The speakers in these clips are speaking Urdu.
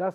10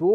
2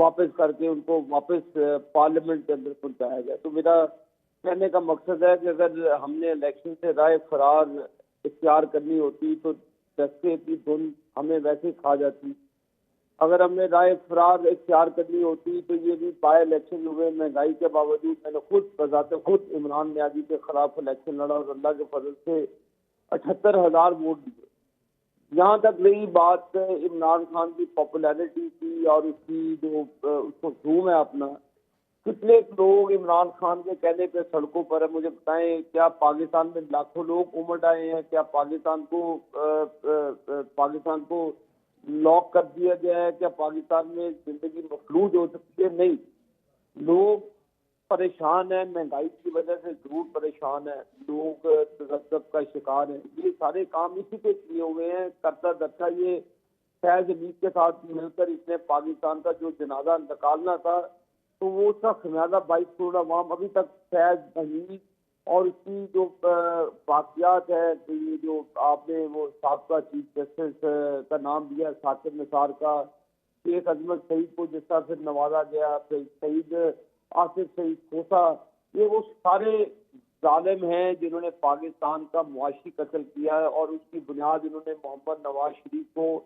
واپس کر کے ان کو واپس پارلیمنٹ کے اندر پہنچایا جائے. تو میرا کہنے کا مقصد ہے کہ اگر ہم نے الیکشن سے رائے فرار اختیار کرنی ہوتی تو دستے کی دھن ہمیں ویسے کھا جاتی. اگر ہم نے رائے فرار اختیار کرنی ہوتی تو یہ بھی بائی الیکشن ہوئے, مہنگائی کے باوجود میں نے خود بذات خود عمران نیازی کے خلاف الیکشن لڑا اور اللہ کے فضل سے 78,000 ووٹ دیے. یہاں تک رہی بات عمران خان کی پاپولیرٹی کی اور اس کی جو اس کو زوم ہے اپنا, کتنے لوگ عمران خان کے کہنے پہ سڑکوں پر ہیں مجھے بتائیں. کیا پاکستان میں لاکھوں لوگ امٹ آئے ہیں؟ کیا پاکستان کو لاک کر دیا گیا ہے؟ کیا پاکستان میں زندگی مفلوج ہو سکتی ہے؟ نہیں. لوگ پریشان ہیں, مہنگائی کی وجہ سے ضرور پریشان ہیں, لوگ تذبذب کا شکار ہیں. یہ سارے کام اسی کے کیے ہوئے ہیں. کرتا درتا یہ فیض علی کے ساتھ مل کر اس نے پاکستان کا جو جنازہ نکالنا تھا تو وہ اس کا خمیازہ 22 کروڑ عوام ابھی تک فیض حمید اور اس کی جو باقیات ہے, تو یہ جو آپ نے وہ سابقہ چیف جسٹس کا نام دیا ثاقب نثار کا, شیخ عظمت سعید کو جس طرح پھر نوازا گیا, پھر سعید آصف سعید کھوسا, یہ وہ سارے ظالم ہیں جنہوں نے پاکستان کا معاشی قتل کیا ہے اور اس کی بنیاد انہوں نے محمد نواز شریف کو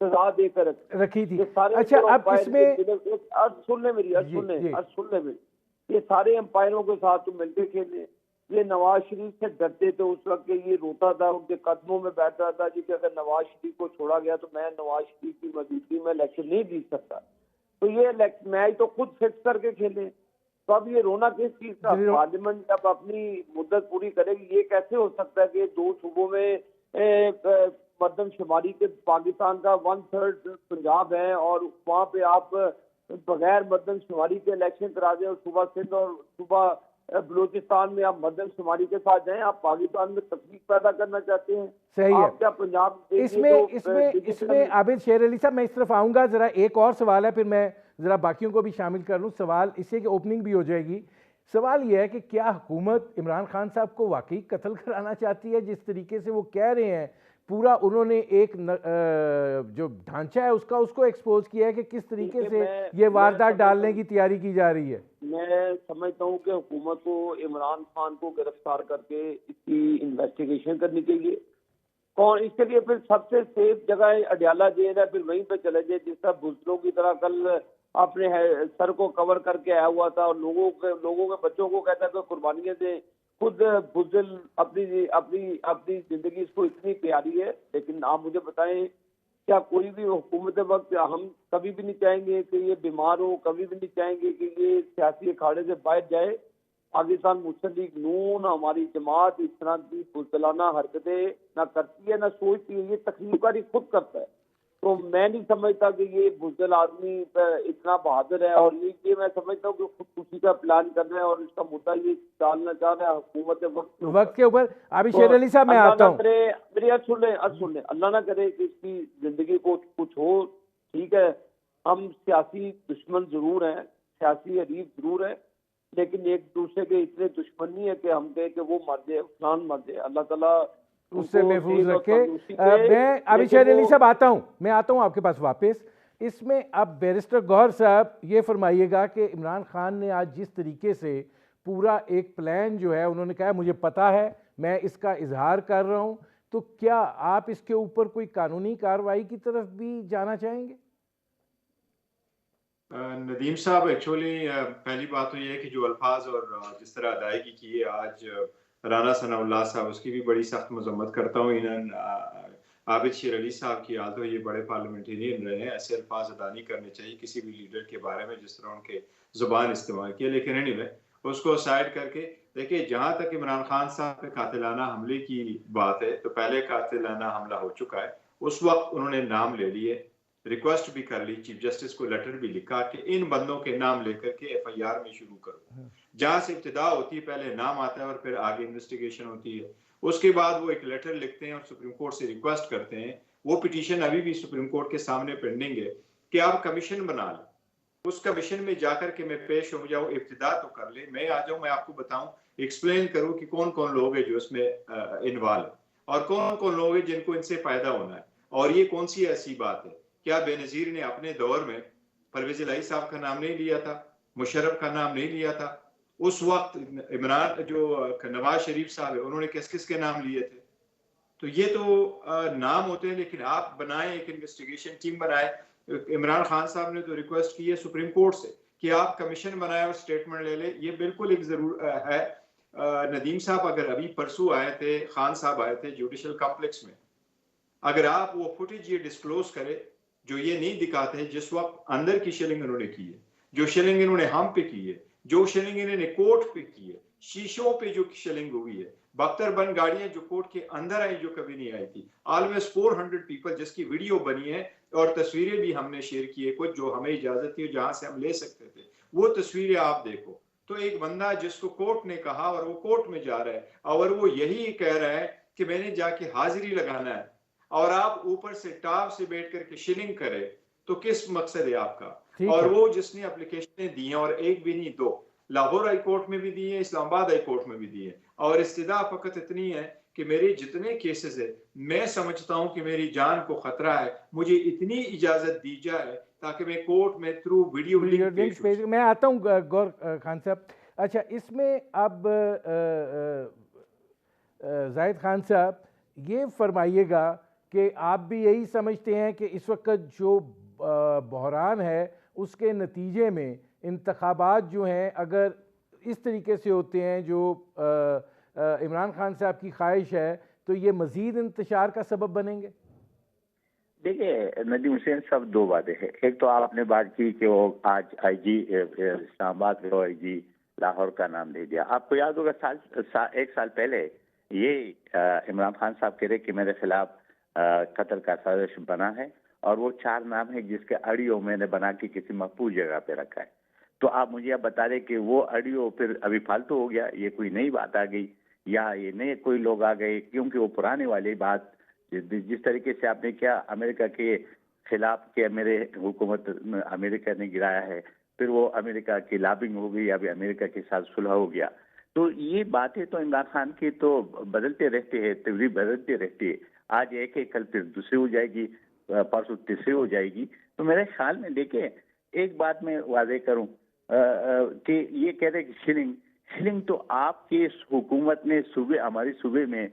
سزا دے کر رکھی تھی. اچھا اب اس میں سن لیں میری یہ سارے امپائروں کے ساتھ تو مل کے کھیلے. یہ نواز شریف سے ڈرتے تھے اس وقت کہ یہ روتا تھا, ان کے قدموں میں بیٹھتا تھا جی کہ اگر نواز شریف کو چھوڑا گیا تو میں نواز شریف کی موجودگی میں الیکشن نہیں جیت سکتا. تو یہ میچ تو خود فکس کر کے کھیلے. تو اب یہ رونا کس چیز کا؟ پارلیمنٹ جب اپنی مدت پوری کرے گی, یہ کیسے ہو سکتا ہے کہ 2 صوبوں میں مردم شماری کے پاکستان کا 1/3 پنجاب ہے اور وہاں پہ آپ بغیر مردم شماری کے الیکشن کرا دیں, اور صوبہ سندھ اور صوبہ بلوچستان میں آپ مردم شماری کے ساتھ جائیں. آپ پاکستان میں تفریق پیدا کرنا چاہتے ہیں. صحیح ہے. آپ کیا پنجاب اس میں عابد شیر علی صاحب میں اس طرف آؤں گا. ذرا ایک اور سوال ہے, پھر میں ذرا باقیوں کو بھی شامل کر لوں. سوال اس سے کہ اوپننگ بھی ہو جائے گی. سوال یہ ہے کہ کیا حکومت عمران خان صاحب کو واقعی قتل کرانا چاہتی ہے؟ جس طریقے سے وہ کہہ رہے ہیں, پورا انہوں نے ایک جو ڈھانچہ ہے اس کو ایکسپوز کیا ہے کہ کس طریقے سے یہ واردات ڈالنے کی تیاری کی جا رہی ہے. میں سمجھتا ہوں کہ حکومت کو عمران خان کو گرفتار کر کے اس کی انویسٹیگیشن کرنی چاہیے. کون اس کے لیے پھر سب سے سیف جگہ اڈیالہ جیل ہے, پھر وہیں پہ چلے جائے جس طرح بزدلوں کی طرح کل اپنے سر کو کور کر کے آیا ہوا تھا اور لوگوں کے بچوں کو کہتا ہے کہ قربانیاں دیں. خود بزدل اپنی زندگی اس کو اتنی پیاری ہے. لیکن آپ مجھے بتائیں کیا کوئی بھی حکومت وقت ہم کبھی بھی نہیں چاہیں گے کہ یہ بیمار ہو, کبھی بھی نہیں چاہیں گے کہ یہ سیاسی اکھاڑے سے باہر جائے. پاکستان مسلم لیگ نون ہماری جماعت اس طرح کی بزدلانہ حرکتیں نہ کرتی ہے نہ سوچتی ہے, یہ تخلیق کاری خود کرتا ہے. تو میں نہیں سمجھتا کہ یہ بزدل آدمی اتنا بہادر ہے, اور یہ میں سمجھتا ہوں کہ خودکشی کا پلان کر رہا ہے اور اس کا مدعا یہ ڈالنا چاہ رہا ہے حکومت وقت کے اوپر. عابد شیر علی صاحب میں آتا ہوں. میری بات سن لیں. اللہ نہ کرے کہ اس کی زندگی کو کچھ ہو. ٹھیک ہے, ہم سیاسی دشمن ضرور ہیں, سیاسی حریف ضرور ہیں, لیکن ایک دوسرے کے اتنے دشمن نہیں ہے کہ ہم کہیں کہ وہ مر جائے فلان مر جائے. اللہ تعالیٰ اس سے محفوظ رکھے. میں عابد شیر علی صاحب آتا ہوں آپ کے پاس واپس. اس میں اب بیرسٹر گوہر صاحب یہ فرمائیے گا کہ عمران خان نے آج جس طریقے سے پورا ایک پلان جو ہے انہوں نے کہا مجھے پتا ہے, میں اس کا اظہار کر رہا ہوں, تو کیا آپ اس کے اوپر کوئی قانونی کارروائی کی طرف بھی جانا چاہیں گے؟ ندیم صاحب ایکچولی پہلی بات تو یہ ہے کہ جو الفاظ اور جس طرح ادائیگی کی ہے آج رانا ثناء اللہ صاحب, اس کی بھی بڑی سخت مذمت کرتا ہوں. عابد شیر علی صاحب کی حالت یہ بڑے پارلیمنٹرین رہے ہیں, ایسے الفاظ ادا نہیں کرنے چاہیے کسی بھی لیڈر کے بارے میں جس طرح ان کے زبان استعمال کیا. لیکن اینی وے اس کو سائڈ کر کے دیکھیں, جہاں تک عمران خان صاحب پہ قاتلانہ حملے کی بات ہے تو پہلے قاتلانہ حملہ ہو چکا ہے. اس وقت انہوں نے نام لے لیے, ریکویسٹ بھی کر لی, چیف جسٹس کو لیٹر بھی لکھا کہ ان بندوں کے نام لے کر کے ایف آئی آر میں شروع کرو. جہاں سے ابتدا ہوتی ہے پہلے نام آتا ہے اور پھر آگے انویسٹیگیشن ہوتی ہے. اس کے بعد وہ ایک لیٹر لکھتے ہیں اور سپریم کورٹ سے ریکویسٹ کرتے ہیں. وہ پٹیشن ابھی بھی سپریم کورٹ کے سامنے پینڈنگ ہے کہ آپ کمیشن بنا لیں. اس کمیشن میں جا کر کے میں پیش ہو جاؤں, ابتدا تو کر لیں, میں آ جاؤں, میں آپ کو بتاؤں, ایکسپلین کروں کہ کون کون لوگ ہیں جو اس میں انوالو ہیں اور کون کون لوگ ہیں جن کو ان سے فائدہ ہونا ہے. اور یہ کون سی ایسی بات ہے, کیا بے نظیر نے اپنے دور میں پرویز الہی صاحب کا نام نہیں لیا تھا, مشرف کا نام نہیں لیا تھا. اس وقت عمران جو نواز شریف صاحب ہے انہوں نے کس کس کے نام لیے تھے. تو یہ تو نام ہوتے ہیں, لیکن آپ بنائیں ایک انویسٹیگیشن ٹیم بنائیں. عمران خان صاحب نے تو ریکویسٹ کی ہے سپریم کورٹ سے کہ آپ کمیشن بنائیں اور سٹیٹمنٹ لے لیں. یہ بالکل ایک ضرور ہے. ندیم صاحب اگر ابھی پرسوں آئے تھے, خان صاحب آئے تھے جوڈیشل کمپلیکس میں, اگر آپ وہ فوٹیج یہ ڈسکلوز کرے جو یہ نہیں دکھاتے جس وقت اندر کی شیلنگ انہوں نے کی ہے, جو شیلنگ انہوں نے ہم پہ کی ہے, جو شیلنگ انہوں نے کورٹ پہ کی ہے, شیشوں پہ جو شیلنگ ہوئی ہے, بختر بند گاڑیاں جو کورٹ کے اندر آئی جو کبھی نہیں آئی تھی, آلموسٹ 400 پیپل جس کی ویڈیو بنی ہے اور تصویریں بھی ہم نے شیئر کی ہے کچھ جو ہمیں اجازت تھی جہاں سے ہم لے سکتے تھے, وہ تصویریں آپ دیکھو. تو ایک بندہ جس کو کورٹ نے کہا اور وہ کورٹ میں جا رہا ہے اور وہ یہی کہہ رہا ہے کہ میں نے جا کے حاضری لگانا ہے, اور آپ اوپر سے ٹاپ سے بیٹھ کر کے شیلنگ کرے, تو کس مقصد ہے آپ کا. اور وہ جس نے اپلیکیشنیں دی ہیں, اور ایک بھی نہیں دو, لاہور ہائی کورٹ میں بھی دی ہیں, اسلام آباد ہائی کورٹ میں بھی دی ہیں, اور استدعا فقط اتنی ہے کہ میرے جتنے کیسز ہے میں سمجھتا ہوں کہ میری جان کو خطرہ ہے, مجھے اتنی اجازت دی جائے تاکہ میں کورٹ میں تھرو ویڈیو لنک پیش. میں آتا ہوں گور خان صاحب. اچھا, اس میں اب زاہد خان صاحب یہ فرمائیے گا کہ آپ بھی یہی سمجھتے ہیں کہ اس وقت جو بحران ہے اس کے نتیجے میں انتخابات جو ہیں اگر اس طریقے سے ہوتے ہیں جو عمران خان صاحب کی خواہش ہے تو یہ مزید انتشار کا سبب بنیں گے؟ دیکھیے ندیم حسین صاحب, دو باتیں ہیں. ایک تو آپ نے بات کی کہ وہ آج آئی جی اسلام آباد میں آئی جی لاہور کا نام دے دیا. آپ کو یاد ہوگا ایک سال پہلے یہ عمران خان صاحب کہہ رہے کہ میرے خلاف قتل کا سازش بنا ہے, اور وہ 4 نام ہے جس کے آڈیو میں نے بنا کے کسی محفوظ جگہ پہ رکھا ہے. تو آپ مجھے اب بتا دیں کہ وہ آڈیو پھر ابھی فالتو ہو گیا, یہ کوئی نئی بات آ گئی, یا یہ نئے کوئی لوگ آ گئے, کیونکہ وہ پرانے والی بات جس طریقے سے آپ نے کیا امریکہ کے خلاف کہ میرے حکومت امریکہ نے گرایا ہے, پھر وہ امریکہ کی لابنگ ہو گئی, ابھی امریکہ کے ساتھ صلح ہو گیا. تو یہ باتیں تو عمران خان کی تو بدلتے رہتے ہیں, تبدیلی بدلتے رہتی ہے. آج ایک ہے, کل پھر دوسری ہو جائے گی, پرسوں تیسری ہو جائے گی. تو میرے خیال میں دیکھیں ایک بات میں واضح کروں کہ یہ کہہ رہے کہ شیلنگ تو آپ کی حکومت نے صوبے, ہماری صوبے میں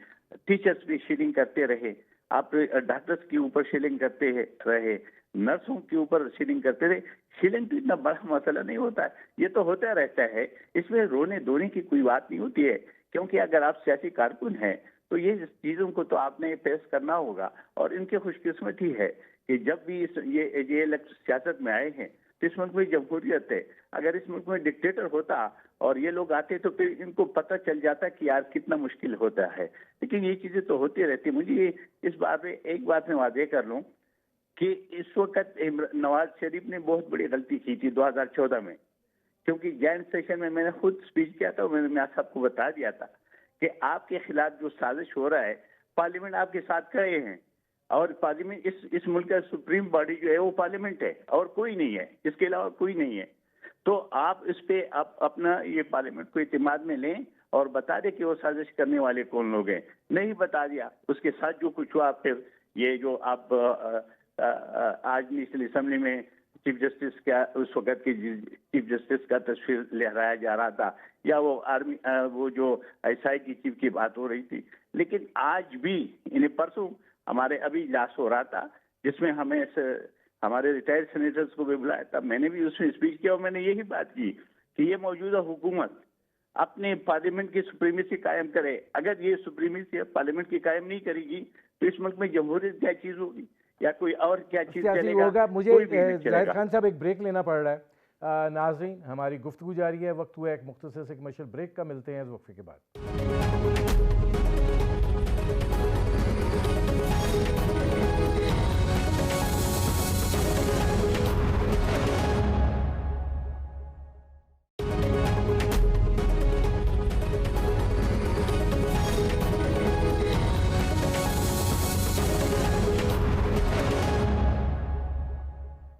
ٹیچرز بھی شیلنگ کرتے رہے, آپ ڈاکٹرز کے اوپر شیلنگ کرتے رہے, نرسوں کے اوپر شیلنگ کرتے رہے. شیلنگ تو اتنا بڑا مسئلہ نہیں ہوتا ہے, یہ تو ہوتا رہتا ہے. اس میں رونے دھونے کی کوئی بات نہیں ہوتی ہے, کیونکہ اگر آپ سیاسی کارکن ہیں تو یہ چیزوں کو تو آپ نے فیس کرنا ہوگا. اور ان کی خوش قسمتی ہے کہ جب بھی یہ سیاست میں آئے ہیں تو اس ملک میں جمہوریت ہے. اگر اس ملک میں ڈکٹیٹر ہوتا اور یہ لوگ آتے تو پھر ان کو پتہ چل جاتا کہ یار کتنا مشکل ہوتا ہے. لیکن یہ چیزیں تو ہوتی رہتی. مجھے اس بات میں ایک بات میں واضح کر لوں کہ اس وقت نواز شریف نے بہت بڑی غلطی کی تھی 2014 میں, کیونکہ جوائنٹ سیشن میں نے خود سپیچ کیا تھا, میں آپ سب کو بتا دیا تھا کہ آپ کے خلاف جو سازش ہو رہا ہے پارلیمنٹ آپ کے ساتھ کھڑے ہیں, اور پارلیمنٹ اس ملک کا سپریم باڈی جو ہے وہ پارلیمنٹ ہے اور کوئی نہیں ہے, اس کے علاوہ کوئی نہیں ہے. تو آپ اس پہ اپنا یہ پارلیمنٹ کو اعتماد میں لیں اور بتا دیں کہ وہ سازش کرنے والے کون لوگ ہیں. نہیں بتا دیا, اس کے ساتھ جو کچھ ہوا, پھر یہ جو آپ آج نیشنل اسمبلی میں چیف جسٹس کا اس وقت کی چیف جسٹس کا تصویر لہرایا جا رہا تھا, یا وہ آرمی وہ جو ایس آئی کی چیف کی بات ہو رہی تھی. لیکن آج بھی انہیں پرسوں ہمارے ابھی اجلاس ہو رہا تھا جس میں ہمیں ہمارے ریٹائرڈ سینیٹرز کو بھی بلایا تھا. میں نے بھی اس میں اسپیچ کیا اور میں نے یہی بات کی کہ یہ موجودہ حکومت اپنے پارلیمنٹ کی سپریمیسی قائم کرے. اگر یہ سپریمیسی پارلیمنٹ کی قائم نہیں کرے گی تو اس ملک میں جمہوریت کیا چیز ہوگی یا کوئی اور کیا چیز چلے گا. مجھے زاہد خان صاحب ایک بریک لینا پڑ رہا ہے. ناظرین ہماری گفتگو جاری ہے, وقت ہوا ایک مختصر سے کمرشل بریک کا, ملتے ہیں اس وقفے کے بعد.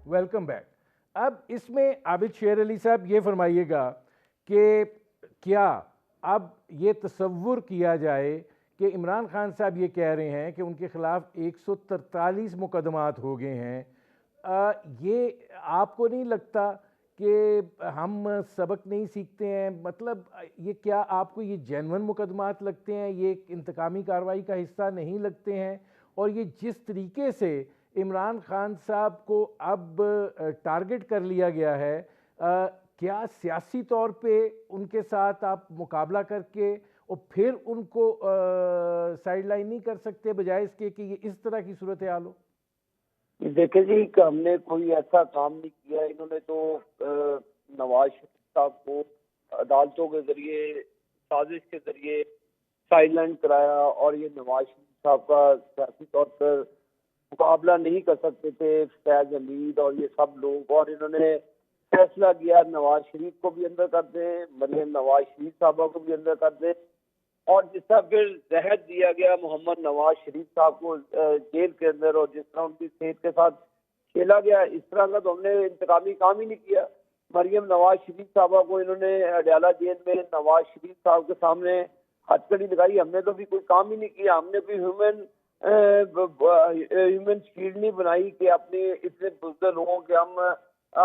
Welcome back. اب اس میں عابد شیر علی صاحب یہ فرمائیے گا کہ کیا اب یہ تصور کیا جائے کہ عمران خان صاحب یہ کہہ رہے ہیں کہ ان کے خلاف 143 مقدمات ہو گئے ہیں, یہ آپ کو نہیں لگتا کہ ہم سبق نہیں سیکھتے ہیں؟ مطلب یہ کیا آپ کو یہ جینون مقدمات لگتے ہیں، یہ ایک انتقامی کارروائی کا حصہ نہیں لگتے ہیں؟ اور یہ جس طریقے سے عمران خان صاحب کو اب ٹارگٹ کر لیا گیا ہے، کیا سیاسی طور پہ ان کے ساتھ آپ مقابلہ کر کے اور پھر ان کو سائیڈ لائن نہیں کر سکتے بجائے اس کے کہ یہ اس طرح کی صورتحال ہو؟ دیکھیں جی کہ ہم نے کوئی ایسا کام نہیں کیا. انہوں نے تو نواز شریف صاحب کو عدالتوں کے ذریعے سازش کے ذریعے سائیڈ لائن کرایا، اور یہ نواز شریف صاحب کا سیاسی طور پر مقابلہ نہیں کر سکتے تھے فیض حمید اور یہ سب لوگ، اور انہوں نے فیصلہ کیا نواز شریف کو بھی اندر کر دیں، مریم نواز شریف صاحبہ کو بھی اندر کر دیں، اور جس طرح پھر زہر دیا گیا محمد نواز شریف صاحب کو جیل کے اندر، اور جس طرح ان کی صحت کے ساتھ کھیلا گیا، اس طرح کا تو ہم نے انتقامی کام ہی نہیں کیا. مریم نواز شریف صاحبہ کو انہوں نے اڈیالہ جیل میں نواز شریف صاحب کے سامنے ہتھکڑی لگائی. ہم نے تو بھی کوئی کام ہی نہیں کیا. ہم نے کوئی ہیومن شیلڈ نہیں بنائی کہ اپنے اتنے بزرگ لوگوں کے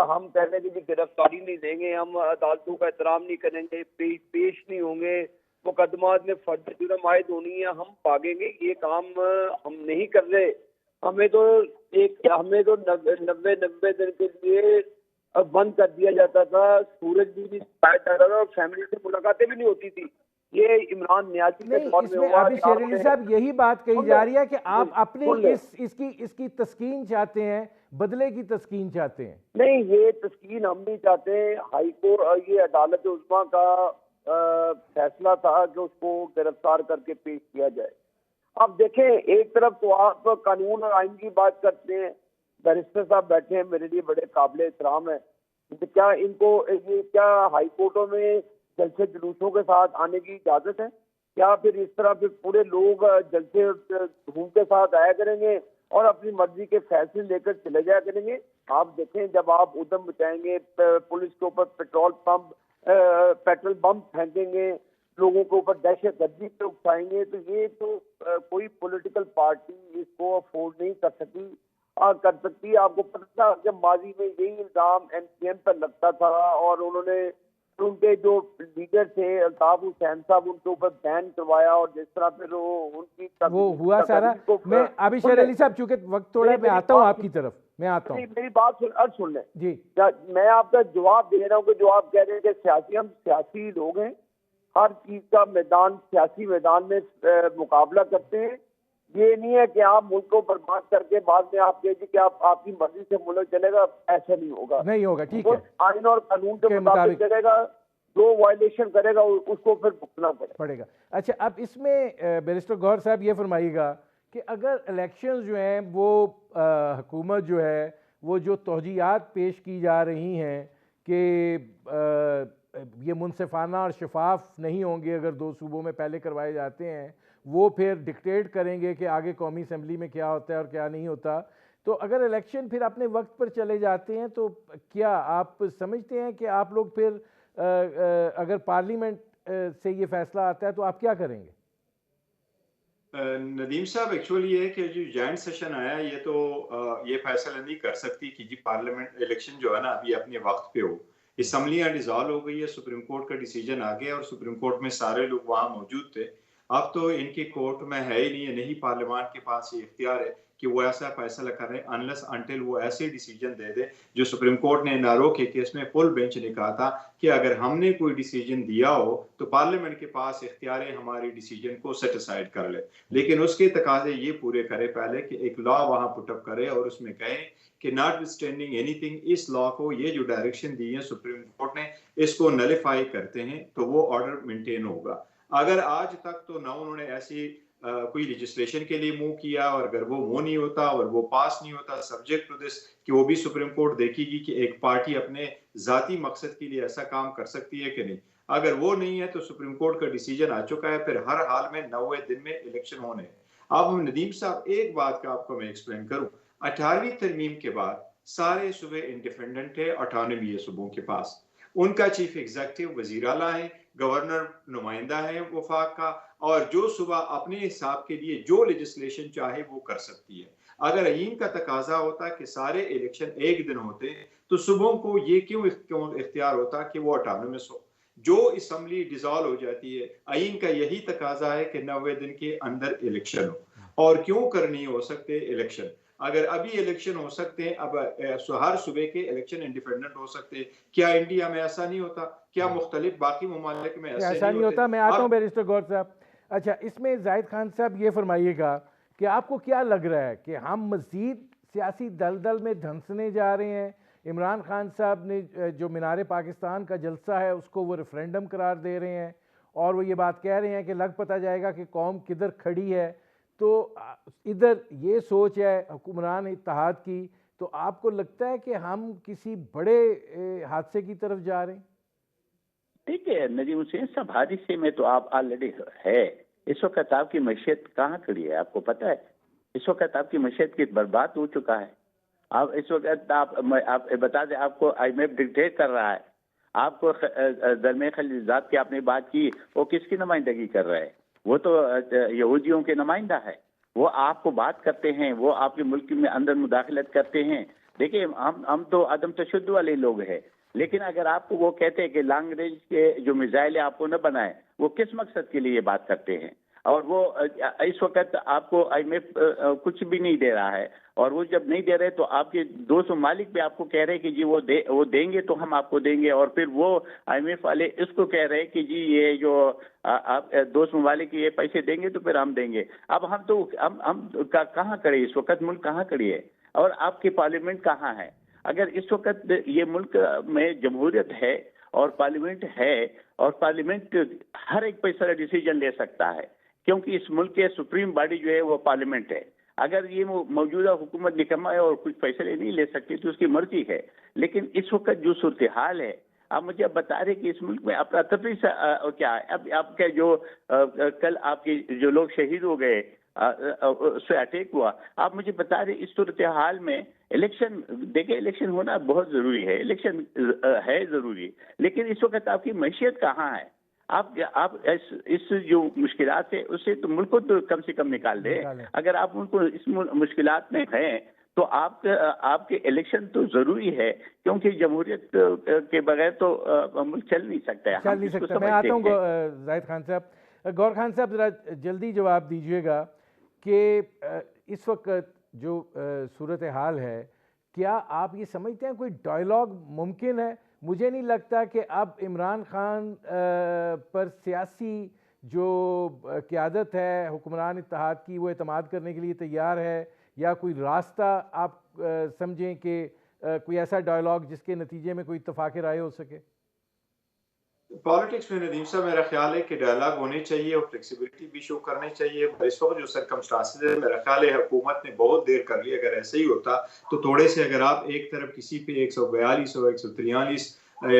ہم کہنے کی گرفتاری نہیں دیں گے، ہم عدالتوں کا احترام نہیں کریں گے، پیش نہیں ہوں گے، مقدمات میں فرد جرم عائد ہونی ہے، ہم بھاگیں گے. یہ کام ہم نہیں کر رہے. ہمیں تو 90 دن کے لیے بند کر دیا جاتا تھا، سورج بھی نہیں جاتا تھا، اور فیملی سے ملاقاتیں بھی نہیں ہوتی تھی. یہ عمران نیازی کے دور میں ہوا. عابد شیر علی صاحب یہی بات کہی جا رہی ہے کہ آپ اپنی اس کی تسکین چاہتے ہیں، بدلے کی تسکین چاہتے ہیں. نہیں، یہ تسکین ہم نہیں چاہتے. ہائی کورٹ، یہ عدالت عظمیٰ کا فیصلہ تھا کہ اس کو گرفتار کر کے پیش کیا جائے. اب دیکھیں، ایک طرف تو آپ قانون اور آئین کی بات کرتے ہیں، بیرسٹر صاحب بیٹھے ہیں میرے لیے بڑے قابل احترام ہیں، کیا ان کو کیا ہائی کورٹوں میں جلسے جلوسوں کے ساتھ آنے کی اجازت ہے؟ کیا پھر اس طرح پھر پورے لوگ جلسے دھوم کے ساتھ آیا کریں گے اور اپنی مرضی کے فیصلے لے کر چلے جایا کریں گے؟ آپ دیکھیں، جب آپ ادھم مچائیں گے، پولیس کے اوپر پیٹرول بم پھینکیں گے، لوگوں کے اوپر دہشت گردی پہ اکسائیں گے، تو یہ تو کوئی پولیٹیکل پارٹی اس کو افورڈ نہیں کر سکتی. آپ کو پتہ تھا جب ماضی میں یہی الزام این پی ایم پر لگتا تھا، اور انہوں نے ان کے جو لیڈر تھے الطاف حسین صاحب، ان کے اوپر بین کروایا، اور جس طرح پھر ان کی وہ ہوا سارا. میں عابد شیر علی صاحب، چونکہ وقت تھوڑا ہے، میں آتا ہوں آپ کی طرف، میں آتا ہوں. میری بات سن لیں جی. میں آپ کا جواب دے رہا ہوں کہ جو آپ کہہ رہے ہیں کہ ہم سیاسی لوگ ہیں، ہر چیز کا سیاسی میدان میں مقابلہ کرتے ہیں. یہ نہیں ہے کہ آپ ملک کو برباد کر کے بعد میں آپ کہیے کہ آپ کی مرضی سے ملک چلے گا. ایسا نہیں ہوگا. ٹھیک ہے. آئین اور قانون کے مطابق چلے گا. جو وائلیشن کرے گا اس کو پھر بھگتنا پڑے گا. اچھا، اب اس میں بیرسٹر گوہر صاحب یہ فرمائیے گا کہ اگر الیکشنز جو ہیں وہ حکومت جو ہے وہ جو توجیہات پیش کی جا رہی ہیں کہ یہ منصفانہ اور شفاف نہیں ہوں گے اگر 2 صوبوں میں پہلے کروائے جاتے ہیں، وہ پھر ڈکٹیٹ کریں گے کہ آگے قومی اسمبلی میں کیا ہوتا ہے اور کیا نہیں ہوتا، تو اگر الیکشن پھر اپنے وقت پر چلے جاتے ہیں تو کیا آپ سمجھتے ہیں کہ آپ لوگ پھر اگر پارلیمنٹ سے یہ فیصلہ آتا ہے تو آپ کیا کریں گے؟ ندیم صاحب، ایکچولی یہ کہ جو جوائنٹ سیشن آیا یہ تو یہ فیصلہ نہیں کر سکتی کہ جی پارلیمنٹ الیکشن جو ہے نا ابھی اپنے وقت پہ ہو. اسمبلیاں ڈیزالو ہو گئی ہے، سپریم کورٹ کا ڈیسیجن آ گیا اور سپریم کورٹ میں سارے لوگ وہاں موجود تھے. اب تو ان کی کورٹ میں ہے ہی نہیں پارلیمان کے پاس یہ اختیار ہے کہ وہ ایسا فیصلہ کر رہے ہیں انلیس انٹل وہ ایسے ڈیسیجن دے دے جو سپریم کورٹ نے نارو کے کیس میں فل بینچ نے کہا تھا کہ اگر ہم نے کوئی ڈیسیجن دیا ہو تو پارلیمنٹ کے پاس اختیار ہے ہماری ڈیسیجن کو سیٹ اسائیڈ کر لے، لیکن اس کے تقاضے یہ پورے کرے پہلے کہ ایک لا وہاں پٹ اپ کرے اور اس میں کہیں کہ ناٹ وتھسٹینڈنگ اینی تھنگ، اس لا کو یہ جو ڈائریکشن دی ہے سپریم کورٹ نے اس کو نلیفائی کرتے ہیں تو وہ آرڈر مینٹین ہوگا. اگر آج تک تو نہ انہوں نے ایسی کوئی لیجسلیشن کے لیے موو کیا، اور اگر وہ نہیں ہوتا اور وہ پاس نہیں ہوتا سبجیکٹ ٹو دس کہ وہ بھی سپریم کورٹ دیکھے گی کہ ایک پارٹی اپنے ذاتی مقصد کے لیے ایسا کام کر سکتی ہے کہ نہیں. اگر وہ نہیں ہے تو سپریم کورٹ کا ڈیسیجن آ چکا ہے، پھر ہر حال میں 90 دن میں الیکشن ہونے. اب ندیم صاحب ایک بات کا آپ کو میں ایکسپلین کروں، 18ویں ترمیم کے بعد سارے صوبے انڈیپینڈنٹ ہے، آٹونومی ہے صوبوں کے پاس. ان کا چیف ایگزیکٹو وزیر اعلیٰ ہے، گورنر نمائندہ ہے وفاق کا، اور جو صوبہ اپنے حساب کے لیے جو لیجسلیشن چاہے وہ کر سکتی ہے. اگر آئین کا تقاضا ہوتا کہ سارے الیکشن ایک دن ہوتے تو صبحوں کو یہ کیوں اختیار ہوتا کہ وہ اٹانومس ہو؟ جو اسمبلی ڈیزالو ہو جاتی ہے، آئین کا یہی تقاضا ہے کہ 90 دن کے اندر الیکشن ہو، اور کیوں نہیں ہو سکتے الیکشن؟ اگر ابھی الیکشن ہو سکتے ہیں، اب ہر صوبے کے الیکشن انڈیپینڈنٹ ہو سکتے ہیں، کیا انڈیا میں ایسا نہیں ہوتا؟ کیا مختلف باقی ممالک میں ایسا نہیں ہوتا؟ میں آتا ہوں بیرسٹر گور صاحب. اچھا، اس میں زاہد خان صاحب یہ فرمائیے گا کہ آپ کو کیا لگ رہا ہے کہ ہم مزید سیاسی دلدل میں دھنسنے جا رہے ہیں؟ عمران خان صاحب نے جو مینار پاکستان کا جلسہ ہے اس کو وہ ریفرینڈم قرار دے رہے ہیں، اور وہ یہ بات کہہ رہے ہیں کہ لگ پتہ جائے گا کہ قوم کدھر کھڑی ہے. تو ادھر یہ سوچ ہے حکمران اتحاد کی، تو آپ کو لگتا ہے کہ ہم کسی بڑے حادثے کی طرف جا رہے ہیں؟ ٹھیک ہے ندیم حسین صاحب، حادثے میں تو آپ آلریڈی ہے. اس وقت آپ کی معیشت کہاں کھڑی ہے؟ آپ کو پتہ ہے اس وقت آپ کی معیشت کی برباد ہو چکا ہے. آپ اس وقت آپ بتا دیں، آپ کو آئی ایم ایف ڈکٹیٹ کر رہا ہے. آپ کو درمیان خلیجات کی آپ نے بات کی، وہ کس کی نمائندگی کر رہا ہے؟ وہ تو یہودیوں کے نمائندہ ہے. وہ آپ کو بات کرتے ہیں، وہ آپ کے ملک میں اندر مداخلت کرتے ہیں. دیکھیں، ہم تو عدم تشدد والے لوگ ہیں، لیکن اگر آپ کو وہ کہتے ہیں کہ لانگ رینج کے جو میزائل آپ کو نہ بنائیں، وہ کس مقصد کے لیے بات کرتے ہیں؟ اور وہ اس وقت آپ کو آئی ایم ایف کچھ بھی نہیں دے رہا ہے، اور وہ جب نہیں دے رہے تو آپ کے دوست ممالک بھی آپ کو کہہ رہے کہ جی وہ دیں گے تو ہم آپ کو دیں گے، اور پھر وہ آئی ایم ایف والے اس کو کہہ رہے کہ جی یہ جو آپ دوست ممالک یہ پیسے دیں گے تو پھر ہم دیں گے. اب ہم کہاں کھڑے؟ اس وقت ملک کہاں کھڑی ہے؟ اور آپ کی پارلیمنٹ کہاں ہے؟ اگر اس وقت یہ ملک میں جمہوریت ہے اور پارلیمنٹ ہے، اور پارلیمنٹ ہر ایک فیصلہ ڈیسیجن لے سکتا ہے، کیونکہ اس ملک کے سپریم باڈی جو ہے وہ پارلیمنٹ ہے. اگر یہ موجودہ حکومت نکما ہے اور کچھ فیصلے نہیں لے سکتی تو اس کی مرضی ہے. لیکن اس وقت جو صورتحال ہے، آپ مجھے بتا رہے کہ اس ملک میں افراتفری کیا ہے. اب آپ کے جو کل آپ کے جو لوگ شہید ہو گئے، اس سے اٹیک ہوا، آپ مجھے بتا رہے اس صورتحال میں الیکشن، دیکھیں الیکشن ہونا بہت ضروری ہے، الیکشن ہے ضروری، لیکن اس وقت آپ کی معیشت کہاں ہے؟ آپ اس جو مشکلات ہے اس سے تو ملک کو تو کم سے کم نکال دیں. اگر آپ ان کو اس مشکلات میں ہیں تو آپ کے الیکشن تو ضروری ہے، کیونکہ جمہوریت کے بغیر تو ملک چل نہیں سکتا. میں آتا ہوں زاہد خان صاحب. گور خان صاحب ذرا جلدی جواب دیجیے گا کہ اس وقت جو صورتحال ہے، کیا آپ یہ سمجھتے ہیں کوئی ڈائیلاگ ممکن ہے؟ مجھے نہیں لگتا کہ اب عمران خان پر سیاسی جو قیادت ہے حکمران اتحاد کی وہ اعتماد کرنے کے لیے تیار ہے، یا کوئی راستہ آپ سمجھیں کہ کوئی ایسا ڈائیلاگ جس کے نتیجے میں کوئی اتفاق رائے ہو سکے؟ پالیٹکس میں ندیم صاحب میرا خیال ہے کہ ڈائلاگ ہونے چاہیے اور فلیکسیبلٹی بھی شو کرنے چاہیے. اس وقت جو سرکمسٹانسز ہے، میرا خیال ہے حکومت نے بہت دیر کر لی. اگر ایسا ہی ہوتا تو تھوڑے سے، اگر آپ ایک طرف کسی پہ 142 اور 143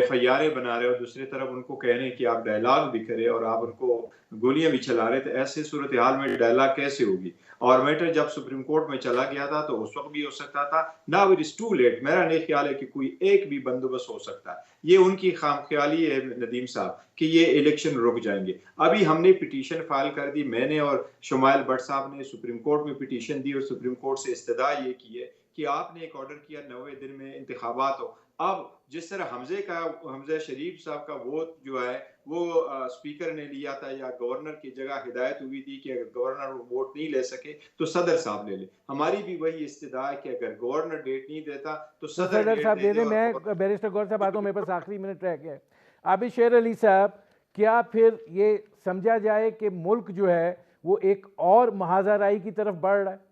FIR بنا رہے اور دوسری طرف ان کو کہہ رہے ہیں کہ آپ ڈائلاگ بھی کریں اور آپ ان کو گولیاں بھی چلا رہے، تو ایسے صورتحال میں ڈائلاگ کیسے ہوگی؟ اور میٹر جب سپریم کورٹ میں چلا گیا تھا تو اس وقت بھی ہو سکتا تھا. Now it is too late. میرا نہیں خیال ہے کہ کوئی ایک بھی بندوبست ہو سکتا ہے. یہ ان کی خام خیالی ہے ندیم صاحب کہ یہ الیکشن رک جائیں گے. ابھی ہم نے پٹیشن فائل کر دی، میں نے اور شمائل بٹ صاحب نے سپریم کورٹ میں پٹیشن دی، اور سپریم کورٹ سے استدعا یہ کی ہے کہ آپ نے ایک آرڈر کیا 90 دن میں انتخابات ہو. اب جس طرح حمزہ شریف صاحب کا ووٹ جو ہے وہ اسپیکر نے لیا تھا، یا گورنر کی جگہ ہدایت ہوئی تھی کہ اگر گورنر ووٹ نہیں لے سکے تو صدر صاحب لے لے. ہماری بھی وہی استدعا ہے کہ اگر گورنر ڈیٹ نہیں دیتا تو صدر صاحب دے دیں. میں بیرسٹر گور صاحب آتا ہوں، میرے پاس آخری منٹ رہ گیا ہے. عابد شیر علی صاحب، کیا پھر یہ سمجھا جائے کہ ملک جو ہے وہ ایک اور محاذہ رائی کی طرف بڑھ رہا ہے؟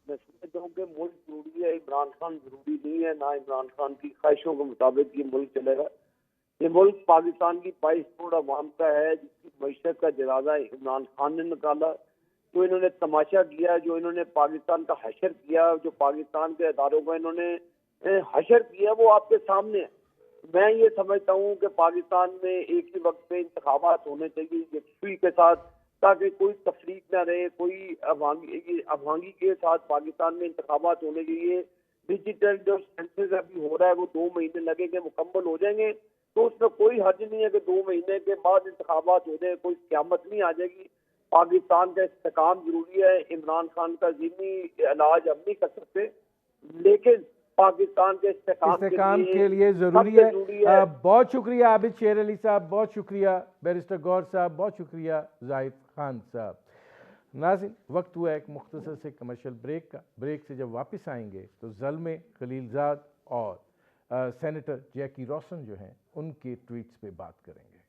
میں سمجھتا ہوں کہ ملک ضروری ہے، عمران خان ضروری نہیں ہے. نہ عمران خان کی خواہشوں کے مطابق یہ ملک چلے گا. یہ ملک پاکستان کی 22 کروڑ عوام کا ہے، جس کی معیشت کا جنازہ عمران خان نے نکالا. جو انہوں نے تماشا کیا، جو انہوں نے پاکستان کا حشر کیا، جو پاکستان کے اداروں کا انہوں نے حشر کیا، وہ آپ کے سامنے ہے. میں یہ سمجھتا ہوں کہ پاکستان میں ایک ہی وقت پہ انتخابات ہونے چاہیے یکسوئی کے ساتھ، تاکہ کوئی تفریق نہ رہے، کوئی افغانی کے ساتھ پاکستان میں انتخابات ہونے چاہیے. ڈیجیٹل جو سینسس ابھی ہو رہا ہے وہ 2 مہینے لگیں گے، مکمل ہو جائیں گے، تو اس میں کوئی حرج نہیں ہے کہ 2 مہینے کے بعد انتخابات ہو جائیں، کوئی قیامت نہیں آ جائے گی. پاکستان کا استحکام ضروری ہے. عمران خان کا ذہنی علاج ہم نہیں کر سکتے, لیکن پاکستان کے استحکام کے لیے ضروری ہے. بہت شکریہ عابد شیر علی صاحب, بہت شکریہ بیرسٹر گور صاحب, بہت شکریہ زاہد خان صاحب. ناظرین, وقت ہوا ایک مختصر سے کمرشل بریک کا. بریک سے جب واپس آئیں گے تو زلمے خلیل زاد اور سینیٹر جیکی روسن جو ہیں ان کے ٹویٹس پہ بات کریں گے.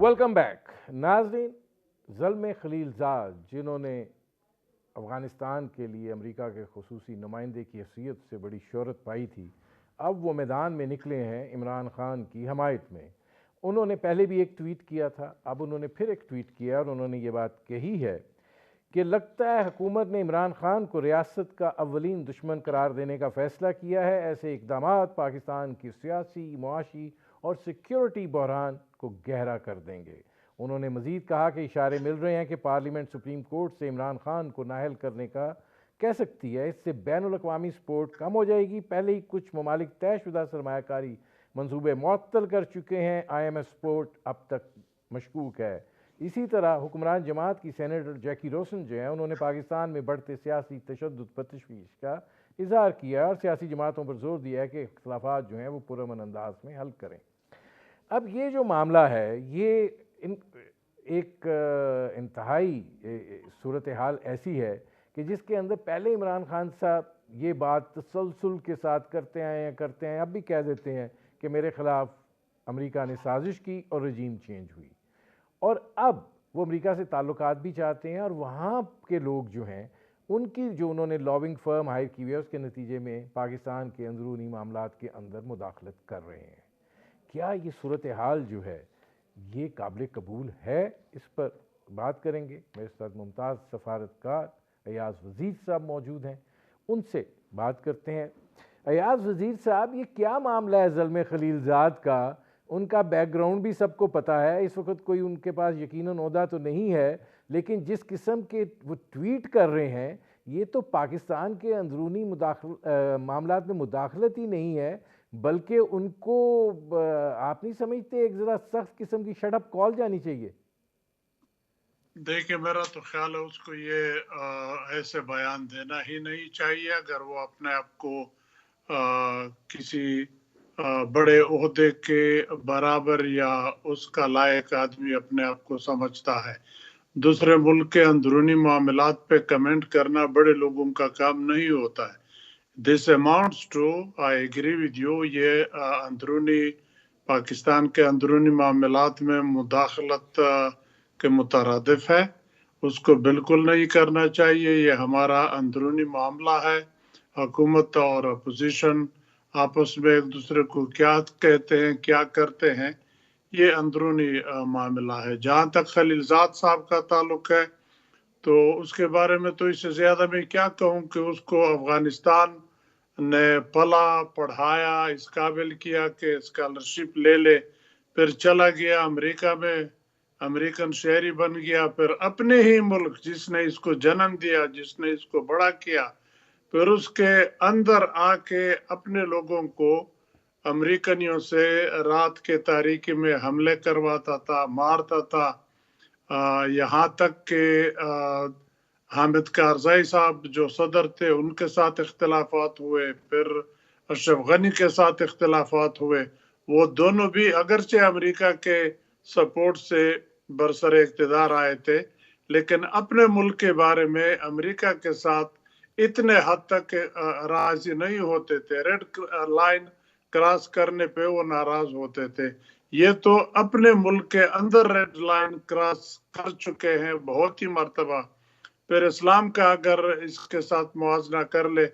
Welcome back. ناظرین, زلمے خلیل زاد جنہوں نے افغانستان کے لیے امریکہ کے خصوصی نمائندے کی حیثیت سے بڑی شہرت پائی تھی, اب وہ میدان میں نکلے ہیں عمران خان کی حمایت میں. انہوں نے پہلے بھی ایک ٹویٹ کیا تھا, اب انہوں نے پھر ایک ٹویٹ کیا اور انہوں نے یہ بات کہی ہے کہ لگتا ہے حکومت نے عمران خان کو ریاست کا اولین دشمن قرار دینے کا فیصلہ کیا ہے. ایسے اقدامات پاکستان کی سیاسی, معاشی اور سیکیورٹی بحران کو گہرا کر دیں گے. انہوں نے مزید کہا کہ اشارے مل رہے ہیں کہ پارلیمنٹ سپریم کورٹ سے عمران خان کو نااہل کرنے کا کہہ سکتی ہے. اس سے بین الاقوامی سپورٹ کم ہو جائے گی. پہلے ہی کچھ ممالک طے شدہ سرمایہ کاری منصوبے معطل کر چکے ہیں. IMF سپورٹ اب تک مشکوک ہے. اسی طرح حکمران جماعت کی سینیٹر جیکی روسن جو ہیں انہوں نے پاکستان میں بڑھتے سیاسی تشدد پر تشویش کا اظہار کیا اور سیاسی جماعتوں پر زور دیا ہے کہ اختلافات جو ہیں وہ پرامن انداز میں حل کریں. اب یہ جو معاملہ ہے یہ ایک انتہائی صورتحال ایسی ہے کہ جس کے اندر پہلے عمران خان صاحب یہ بات تسلسل کے ساتھ کرتے ہیں, اب بھی کہہ دیتے ہیں کہ میرے خلاف امریکہ نے سازش کی اور رجیم چینج ہوئی, اور اب وہ امریکہ سے تعلقات بھی چاہتے ہیں اور وہاں کے لوگ جو ہیں ان کی جو انہوں نے لابنگ فرم ہائر کی ہوئی ہے اس کے نتیجے میں پاکستان کے اندرونی معاملات کے اندر مداخلت کر رہے ہیں. کیا یہ صورتحال جو ہے یہ قابل قبول ہے؟ اس پر بات کریں گے. میرے ساتھ ممتاز سفارتکار ایاز وزیر صاحب موجود ہیں, ان سے بات کرتے ہیں. ایاز وزیر صاحب, یہ کیا معاملہ ہے زلمے خلیل زاد کا؟ ان کا بیک گراؤنڈ بھی سب کو پتہ ہے, اس وقت کوئی ان کے پاس یقیناً عہدہ تو نہیں ہے, لیکن جس قسم کے وہ ٹویٹ کر رہے ہیں یہ تو پاکستان کے اندرونی معاملات میں مداخلت ہی نہیں ہے, بلکہ ان کو آپ نہیں سمجھتے ایک ذرا سخت قسم کی شٹ اپ کال جانی چاہیے؟ دیکھیں, میرا تو خیال ہے اس کو یہ ایسے بیان دینا ہی نہیں چاہیے اگر وہ اپنے آپ کو کسی بڑے عہدے کے برابر یا اس کا لائق آدمی اپنے آپ کو سمجھتا ہے. دوسرے ملک کے اندرونی معاملات پہ کمنٹ کرنا بڑے لوگوں کا کام نہیں ہوتا ہے. This amounts to, I agree with you, یہ اندرونی پاکستان کے اندرونی معاملات میں مداخلت کے مترادف ہے. اس کو بالکل نہیں کرنا چاہیے. یہ ہمارا اندرونی معاملہ ہے. حکومت اور اپوزیشن آپس میں ایک دوسرے کو کیا کہتے ہیں, کیا کرتے ہیں, یہ اندرونی معاملہ ہے. جہاں تک خلیل زاد صاحب کا تعلق ہے تو اس کے بارے میں تو اس سے زیادہ میں کیا کہوں کہ اس کو افغانستان نے پلا پڑھایا, اس قابل کیا کہ اسکالرشپ لے لے, پھر چلا گیا امریکہ میں, امریکن شہری بن گیا, پھر اپنے ہی ملک جس نے اس کو جنم دیا, جس نے اس کو بڑا کیا, پھر اس کے اندر آ کے اپنے لوگوں کو امریکنیوں سے رات کے تاریکی میں حملے کرواتا تھا, مارتا تھا. یہاں تک کہ حامد کارزائی صاحب جو صدر تھے ان کے ساتھ اختلافات ہوئے, پھر اشرف غنی کے ساتھ اختلافات ہوئے. وہ دونوں بھی اگرچہ امریکہ کے سپورٹ سے برسر اقتدار آئے تھے, لیکن اپنے ملک کے بارے میں امریکہ کے ساتھ اتنے حد تک راضی نہیں ہوتے تھے. ریڈ لائن کراس کرنے پہ وہ ناراض ہوتے تھے. یہ تو اپنے ملک کے اندر ریڈ لائن کراس کر چکے ہیں بہت ہی مرتبہ. پھر اسلام کا اگر اس کے ساتھ موازنہ کر لے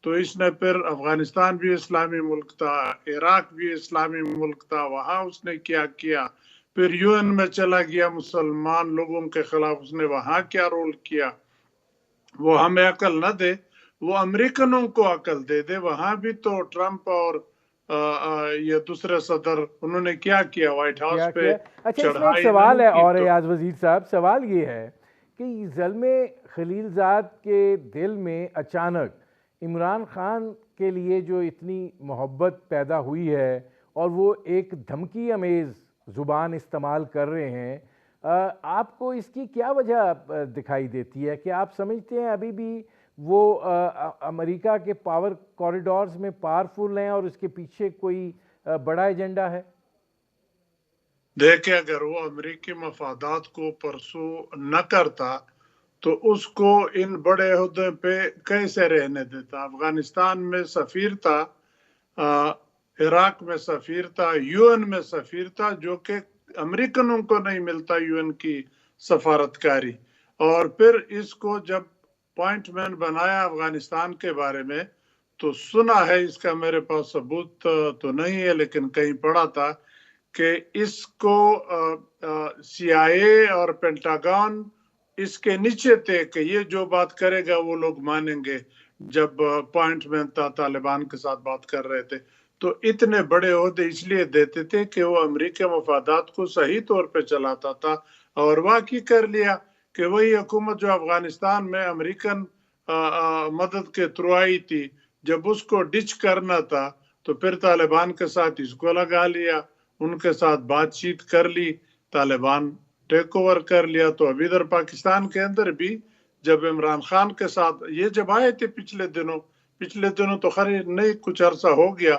تو اس نے پھر افغانستان بھی اسلامی ملک تھا, عراق بھی اسلامی ملک تھا, وہاں اس نے کیا کیا. پھر UN میں چلا گیا, مسلمان لوگوں کے خلاف اس نے وہاں کیا رول کیا. وہ ہمیں عقل نہ دے, وہ امریکنوں کو عقل دے دے. وہاں بھی تو ٹرمپ اور یہ دوسرے صدر انہوں نے کیا کیا وائٹ ہاؤس کیا پہ کیا اچھا اس میں ایک چڑھائی سوال ہے نہیں کی اور تو ایاز وزیر صاحب، سوال یہ ہے کہ زلمے خلیل زاد کے دل میں اچانک عمران خان کے لیے جو اتنی محبت پیدا ہوئی ہے اور وہ ایک دھمکی امیز زبان استعمال کر رہے ہیں، آپ کو اس کی کیا وجہ دکھائی دیتی ہے؟ کہ آپ سمجھتے ہیں ابھی بھی وہ امریکہ کے پاور کوریڈورز میں پاورفل ہیں اور اس کے پیچھے کوئی بڑا ایجنڈا ہے؟ دیکھیں اگر وہ امریکی مفادات کو پرسو نہ کرتا تو اس کو ان بڑے عہدے پہ کیسے رہنے دیتا؟ افغانستان میں سفیر تھا، عراق میں سفیر تھا، یو این میں سفیر تھا، جو کہ امریکنوں کو نہیں ملتا یو این کی سفارتکاری، اور پھر اس کو جب پوائنٹ مین بنایا افغانستان کے بارے میں تو سنا ہے، اس کا میرے پاس ثبوت تو نہیں ہے لیکن کہیں پڑھا تھا کہ اس کو سی آئی اے اور پینٹاگون اس کے نیچے تھے کہ یہ جو بات کرے گا وہ لوگ مانیں گے، جب پوائنٹ مین تھا طالبان کے ساتھ بات کر رہے تھے تو اتنے بڑے عہدے اس لیے دیتے تھے کہ وہ امریکی مفادات کو صحیح طور پہ چلاتا تھا، اور واقعی کر لیا کہ وہی حکومت جو افغانستان میں امریکن مدد کے تھرو آئی تھی، جب اس کو ڈچ کرنا تھا تو پھر طالبان کے ساتھ اس کو لگا لیا، ان کے ساتھ بات چیت کر لی، طالبان ٹیک اوور کر لیا۔ تو ابھی ادھر پاکستان کے اندر بھی جب عمران خان کے ساتھ یہ جب آئے تھے پچھلے دنوں تو خیر نہیں کچھ عرصہ ہو گیا،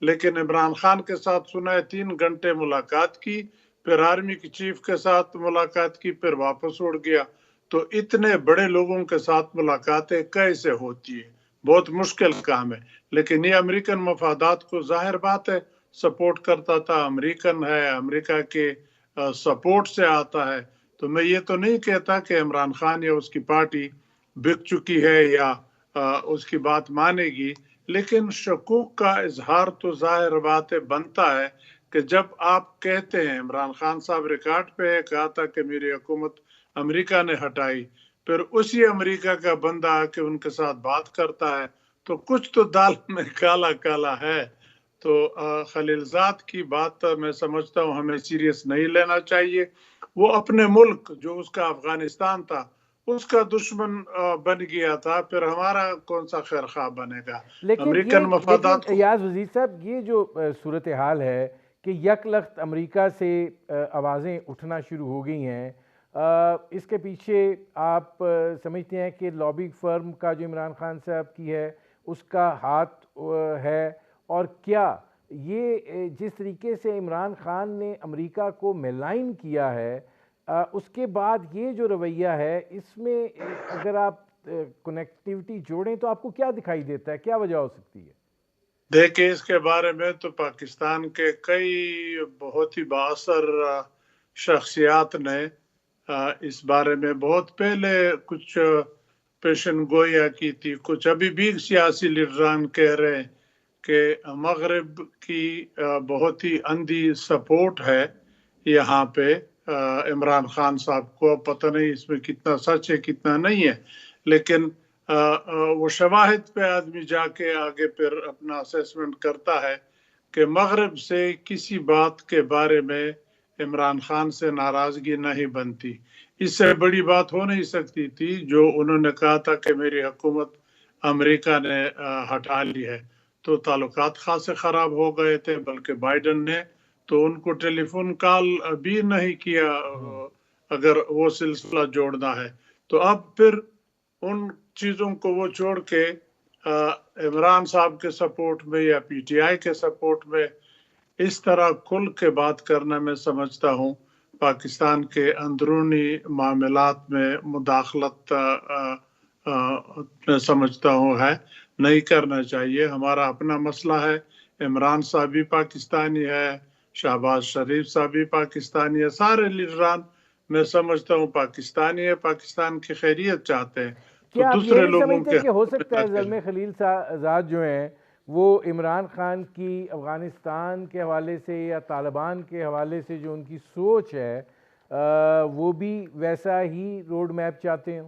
لیکن عمران خان کے ساتھ سنا ہے 3 گھنٹے ملاقات کی، پھر آرمی کی چیف کے ساتھ ملاقات کی، پھر واپس اڑ گیا۔ تو اتنے بڑے لوگوں کے ساتھ ملاقاتیں کیسے ہوتی ہیں؟ بہت مشکل کام ہے، لیکن یہ امریکن مفادات کو ظاہر بات ہے سپورٹ کرتا تھا، امریکن ہے، امریکہ کے سپورٹ سے آتا ہے۔ تو میں یہ تو نہیں کہتا کہ عمران خان یا اس کی پارٹی بک چکی ہے یا اس کی بات مانے گی، لیکن شکوک کا اظہار تو ظاہر بات ہے بنتا ہے کہ جب آپ کہتے ہیں، عمران خان صاحب ریکارڈ پہ کہا تھا کہ میری حکومت امریکہ نے ہٹائی، پھر اسی امریکہ کا بندہ آ کے ان کے ساتھ بات کرتا ہے تو کچھ تو دال میں کالا کالا ہے۔ تو خلیل زاد کی بات میں سمجھتا ہوں ہمیں سیریس نہیں لینا چاہیے، وہ اپنے ملک جو اس کا افغانستان تھا اس کا دشمن بن گیا تھا، پھر ہمارا کون سا خیر خواہ بنے گا؟ امریکن مفادات کو ایاز وزیر صاحب یہ جو صورتحال ہے کہ یک لخت امریکہ سے آوازیں اٹھنا شروع ہو گئی ہیں، اس کے پیچھے آپ سمجھتے ہیں کہ لابی فرم کا جو عمران خان صاحب کی ہے اس کا ہاتھ ہے؟ اور کیا یہ جس طریقے سے عمران خان نے امریکہ کو ملائن کیا ہے، اس کے بعد یہ جو رویہ ہے، اس میں اگر آپ کنیکٹیوٹی جوڑیں تو آپ کو کیا دکھائی دیتا ہے؟ کیا وجہ ہو سکتی ہے؟ دیکھیں اس کے بارے میں تو پاکستان کے کئی بہت ہی بااثر شخصیات نے اس بارے میں بہت پہلے کچھ پیشن گوئیاں کی تھی، کچھ ابھی بھی سیاسی لیڈران کہہ رہے ہیں کہ مغرب کی بہت ہی اندھی سپورٹ ہے یہاں پہ عمران خان صاحب کو، پتہ نہیں اس میں کتنا سچ ہے کتنا نہیں ہے، لیکن وہ شواہد پہ آدمی جا کے آگے پھر اپنا اسیسمنٹ کرتا ہے کہ مغرب سے کسی بات کے بارے میں عمران خان سے ناراضگی نہیں بنتی، اس سے بڑی بات ہو نہیں سکتی تھی جو انہوں نے کہا تھا کہ میری حکومت امریکہ نے ہٹا لی ہے۔ تو تعلقات خاصے خراب ہو گئے تھے، بلکہ بائیڈن نے تو ان کو ٹیلی فون کال بھی نہیں کیا اگر وہ سلسلہ جوڑنا ہے۔ تو اب پھر ان چیزوں کو وہ چھوڑ کے عمران صاحب کے سپورٹ میں یا پی ٹی آئی کے سپورٹ میں اس طرح کھل کے بات کرنا میں سمجھتا ہوں پاکستان کے اندرونی معاملات میں مداخلت میں سمجھتا ہوں ہے، نہیں کرنا چاہیے۔ ہمارا اپنا مسئلہ ہے، عمران صاحب بھی پاکستانی ہے، شہباز شریف صاحب بھی پاکستانی ہے، سارے لیڈران میں سمجھتا ہوں پاکستانی ہے، پاکستان کی خیریت چاہتے ہیں، تو کیا آپ یہ دوسرے نہیں لوگوں سمجھتے کے کہ ہو سکتا ہے زلمے خلیل زاد جو ہیں وہ عمران خان کی افغانستان کے حوالے سے یا طالبان کے حوالے سے جو ان کی سوچ ہے وہ بھی ویسا ہی روڈ میپ چاہتے ہیں؟